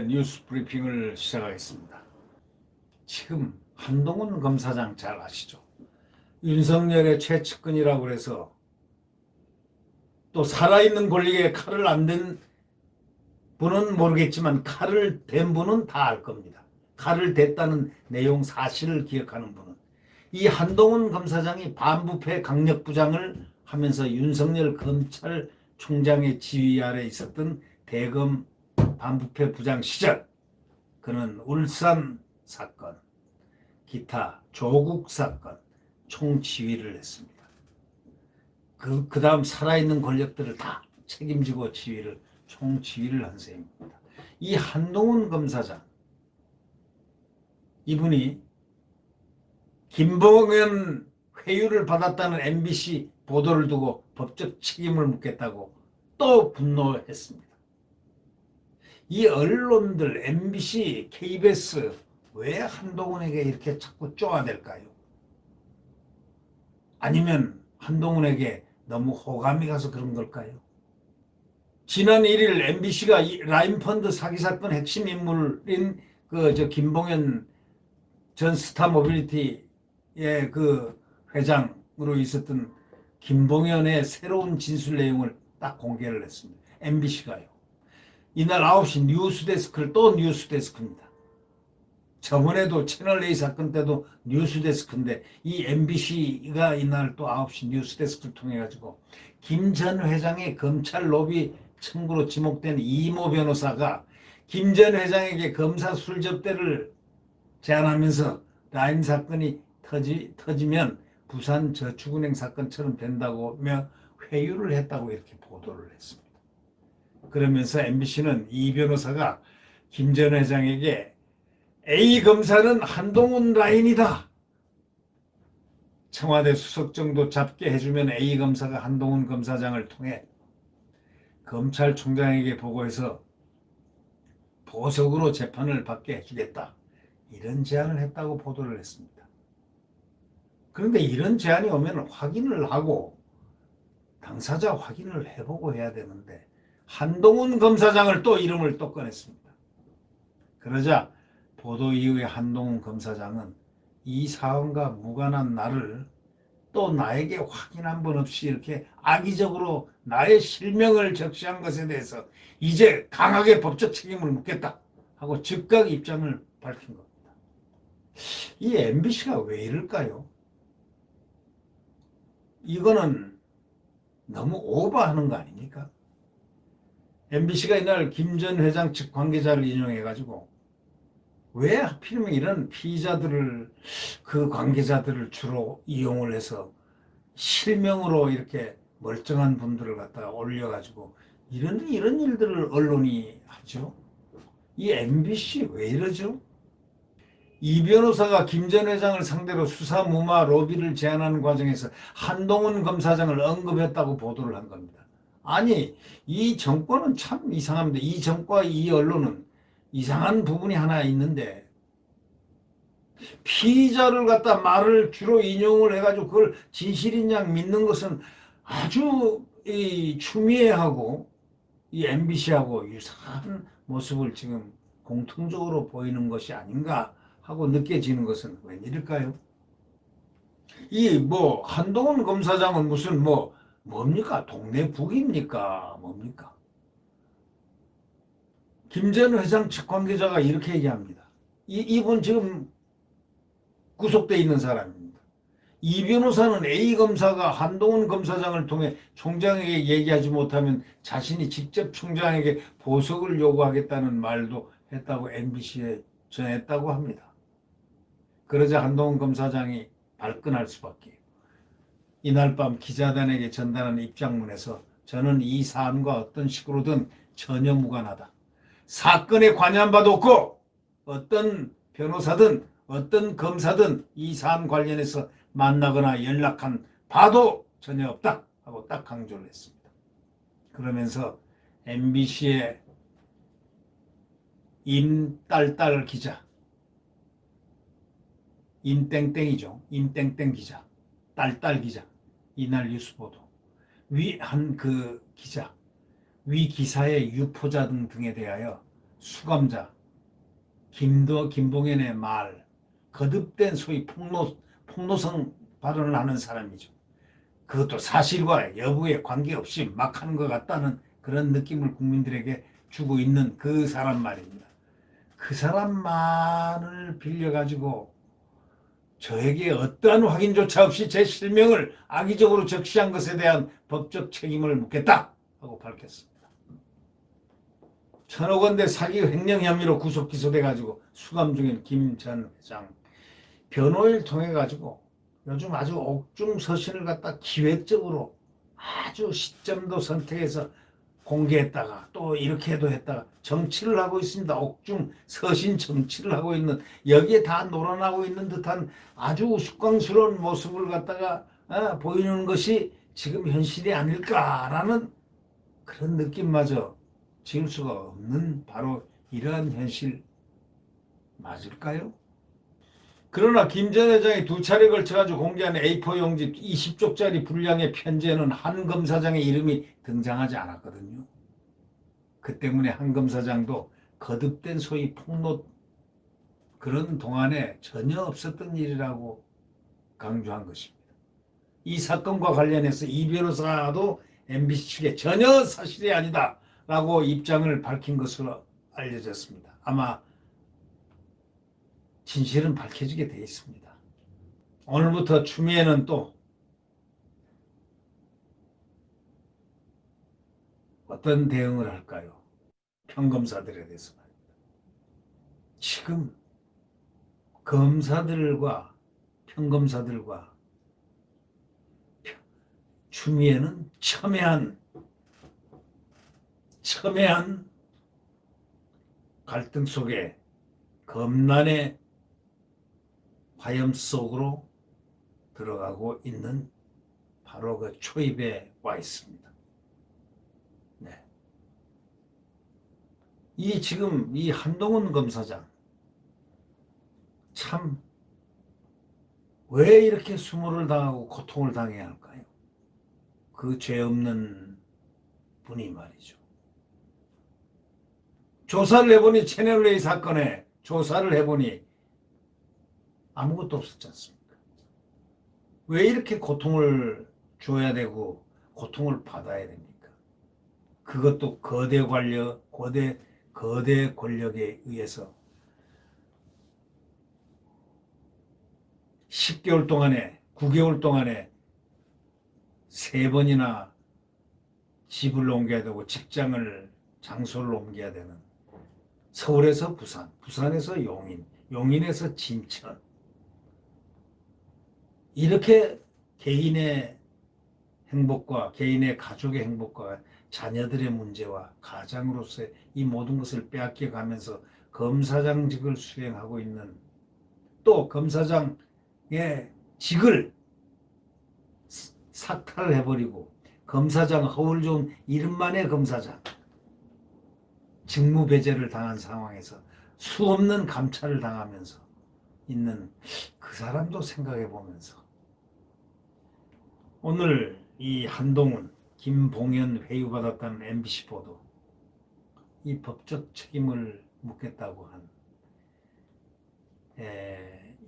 뉴스 브리핑을 시작하겠습니다. 지금 한동훈 검사장 잘 아시죠? 윤석열의 최측근이라고 해서 또 살아있는 권력에 칼을 안 댄 분은 모르겠지만 칼을 댄 분은 다 알 겁니다. 칼을 댔다는 내용 사실을 기억하는 분은 이 한동훈 검사장이 반부패 강력부장을 하면서 윤석열 검찰총장의 지휘 아래 있었던 대검 반부패 부장 시절 그는 울산 사건, 기타 조국 사건 총지휘를 했습니다. 그 다음 살아있는 권력들을 다 책임지고 총지휘를 한 셈입니다. 이 한동훈 검사장, 이분이 김봉현 회유를 받았다는 MBC 보도를 두고 법적 책임을 묻겠다고 또 분노했습니다. 이 언론들 MBC, KBS 왜 한동훈에게 이렇게 자꾸 쪼아댈까요? 아니면 한동훈에게 너무 호감이 가서 그런 걸까요? 지난 1일 MBC가 라인펀드 사기 사건 핵심 인물인 김봉현 전 스타모빌리티의 그 회장으로 있었던 김봉현의 새로운 진술 내용을 딱 공개를 했습니다. MBC가요. 이날 9시 뉴스데스크를 또 뉴스데스크입니다. 저번에도 채널A 사건 때도 뉴스데스크인데 이 MBC가 이날 또 9시 뉴스데스크를 통해 가지고 김 전 회장의 검찰 로비 청구로 지목된 이모 변호사가 김 전 회장에게 검사 술 접대를 제안하면서 라임 사건이 터지면 부산저축은행 사건처럼 된다고며 회유를 했다고 이렇게 보도를 했습니다. 그러면서 MBC는 이 변호사가 김 전 회장에게 A 검사는 한동훈 라인이다. 청와대 수석 정도 잡게 해주면 A 검사가 한동훈 검사장을 통해 검찰총장에게 보고해서 보석으로 재판을 받게 해주겠다. 이런 제안을 했다고 보도를 했습니다. 그런데 이런 제안이 오면 확인을 하고 당사자 확인을 해보고 해야 되는데 한동훈 검사장을 또 이름을 또 꺼냈습니다. 그러자 보도 이후에 한동훈 검사장은 이 사건과 무관한 나를 또 나에게 확인 한 번 없이 이렇게 악의적으로 나의 실명을 적시한 것에 대해서 이제 강하게 법적 책임을 묻겠다 하고 즉각 입장을 밝힌 겁니다. 이 MBC가 왜 이럴까요? 이거는 너무 오버하는 거 아닙니까? MBC가 이날 김 전 회장 측 관계자를 인용해가지고 왜 하필이면 이런 피의자들을 그 관계자들을 주로 이용을 해서 실명으로 이렇게 멀쩡한 분들을 갖다가 올려가지고 이런 일들을 언론이 하죠. 이 MBC 왜 이러죠? 이 변호사가 김 전 회장을 상대로 수사 무마 로비를 제안하는 과정에서 한동훈 검사장을 언급했다고 보도를 한 겁니다. 아니 이 정권은 참 이상합니다. 이 정권과 이 언론은 이상한 부분이 하나 있는데 피의자를 갖다 말을 주로 인용을 해가지고 그걸 진실인 양 믿는 것은 아주 이 추미애하고 이 MBC하고 유사한 모습을 지금 공통적으로 보이는 것이 아닌가 하고 느껴지는 것은 웬일일까요? 이 한동훈 검사장은 무슨 뭡니까? 동네 북입니까? 뭡니까? 김 전 회장 측 관계자가 이렇게 얘기합니다. 이분 지금 구속돼 있는 사람입니다. 이 변호사는 A 검사가 한동훈 검사장을 통해 총장에게 얘기하지 못하면 자신이 직접 총장에게 보석을 요구하겠다는 말도 했다고 MBC에 전했다고 합니다. 그러자 한동훈 검사장이 발끈할 수밖에. 이날 밤 기자단에게 전달한 입장문에서 저는 이 사안과 어떤 식으로든 전혀 무관하다. 사건에 관여한 바도 없고 어떤 변호사든 어떤 검사든 이 사안 관련해서 만나거나 연락한 바도 전혀 없다 하고 딱 강조를 했습니다. 그러면서 MBC의 임딸딸 기자, 임땡땡이죠. 임땡땡 기자, 딸딸 기자, 이날 뉴스 보도 위 기사 위 기사의 유포자 등에 대하여 수감자 김봉현의 말, 거듭된 소위 폭로성 발언을 하는 사람이죠. 그것도 사실과 여부에 관계없이 막 하는 것 같다는 그런 느낌을 국민들에게 주고 있는 그 사람 말입니다. 그 사람 말을 빌려가지고 저에게 어떠한 확인조차 없이 제 실명을 악의적으로 적시한 것에 대한 법적 책임을 묻겠다 하고 밝혔습니다. 1,000억 원대 사기 횡령 혐의로 구속 기소돼가지고 수감 중인 김 전 회장 변호인을 통해 가지고 요즘 아주 옥중 서신을 갖다 기획적으로 아주 시점도 선택해서 공개했다가 또 이렇게도 했다가 정치를 하고 있습니다. 옥중 서신 정치를 하고 있는, 여기에 다 놀아나고 있는 듯한 아주 우스꽝스러운 모습을 갖다가 보이는 것이 지금 현실이 아닐까라는 그런 느낌마저 지울 수가 없는 바로 이러한 현실 맞을까요? 그러나 김 전 회장이 2차례 걸쳐가지고 공개한 A4 용지 20쪽짜리 분량의 편지에는 한 검사장의 이름이 등장하지 않았거든요. 그 때문에 한 검사장도 거듭된 소위 폭로 그런 동안에 전혀 없었던 일이라고 강조한 것입니다. 이 사건과 관련해서 이 변호사도 MBC 측에 전혀 사실이 아니다 라고 입장을 밝힌 것으로 알려졌습니다. 아마 진실은 밝혀지게 되어 있습니다. 오늘부터 추미애는 또 어떤 대응을 할까요? 평검사들에 대해서 말입니다. 지금 검사들과 평검사들과 추미애는 첨예한 갈등 속에 검난의 화염 속으로 들어가고 있는 바로 그 초입에 와 있습니다. 네. 지금 이 한동훈 검사장 참 왜 이렇게 수모를 당하고 고통을 당해야 할까요? 그 죄 없는 분이 말이죠. 조사를 해보니 채널A 사건에 조사를 해보니 아무것도 없었지 않습니까? 왜 이렇게 고통을 줘야 되고 고통을 받아야 됩니까? 그것도 거대 권력에 의해서 10개월 동안에 9개월 동안에 3번이나 집을 옮겨야 되고 직장을 장소를 옮겨야 되는, 서울에서 부산, 부산에서 용인, 용인에서 진천, 이렇게 개인의 행복과 개인의 가족의 행복과 자녀들의 문제와 가장으로서의 이 모든 것을 빼앗겨 가면서 검사장직을 수행하고 있는, 또 검사장의 직을 삭탈을 해버리고 검사장 허울 좋은 이름만의 검사장 직무배제를 당한 상황에서 수없는 감찰을 당하면서 있는 그 사람도 생각해 보면서 오늘 이 한동훈, 김봉현 회유받았다는 MBC 보도, 이 법적 책임을 묻겠다고 한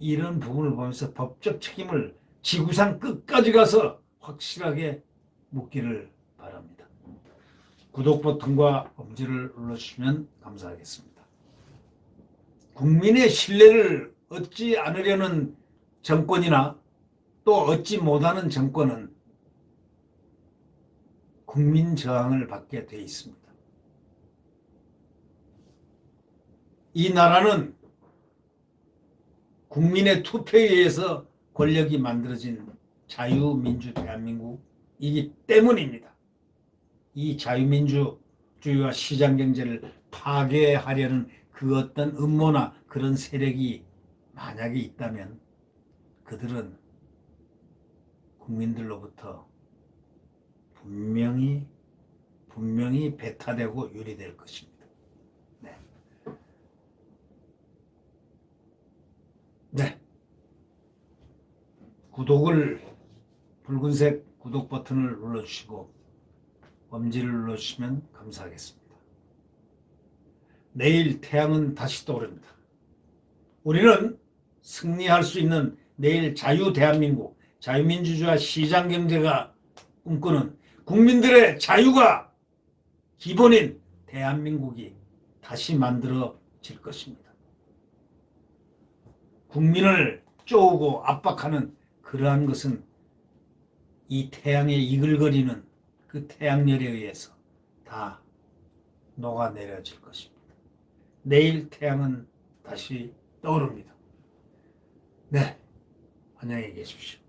이런 부분을 보면서 법적 책임을 지구상 끝까지 가서 확실하게 묻기를 바랍니다. 구독 버튼과 엄지를 눌러주시면 감사하겠습니다. 국민의 신뢰를 얻지 않으려는 정권이나 또 얻지 못하는 정권은 국민 저항을 받게 돼 있습니다. 이 나라는 국민의 투표에 의해서 권력이 만들어진 자유민주 대한민국이기 때문입니다. 이 자유민주주의와 시장경제를 파괴하려는 그 어떤 음모나 그런 세력이 만약에 있다면 그들은 국민들로부터 분명히 배타되고 유리될 것입니다. 네. 붉은색 구독 버튼을 눌러주시고 엄지를 눌러주시면 감사하겠습니다. 내일 태양은 다시 떠오릅니다. 우리는 승리할 수 있는 내일 자유 대한민국, 자유민주주의와 시장경제가 꿈꾸는 국민들의 자유가 기본인 대한민국이 다시 만들어질 것입니다. 국민을 쪼우고 압박하는 그러한 것은 이 태양에 이글거리는 그 태양열에 의해서 다 녹아내려질 것입니다. 내일 태양은 다시 떠오릅니다. 네, 안녕히 계십시오.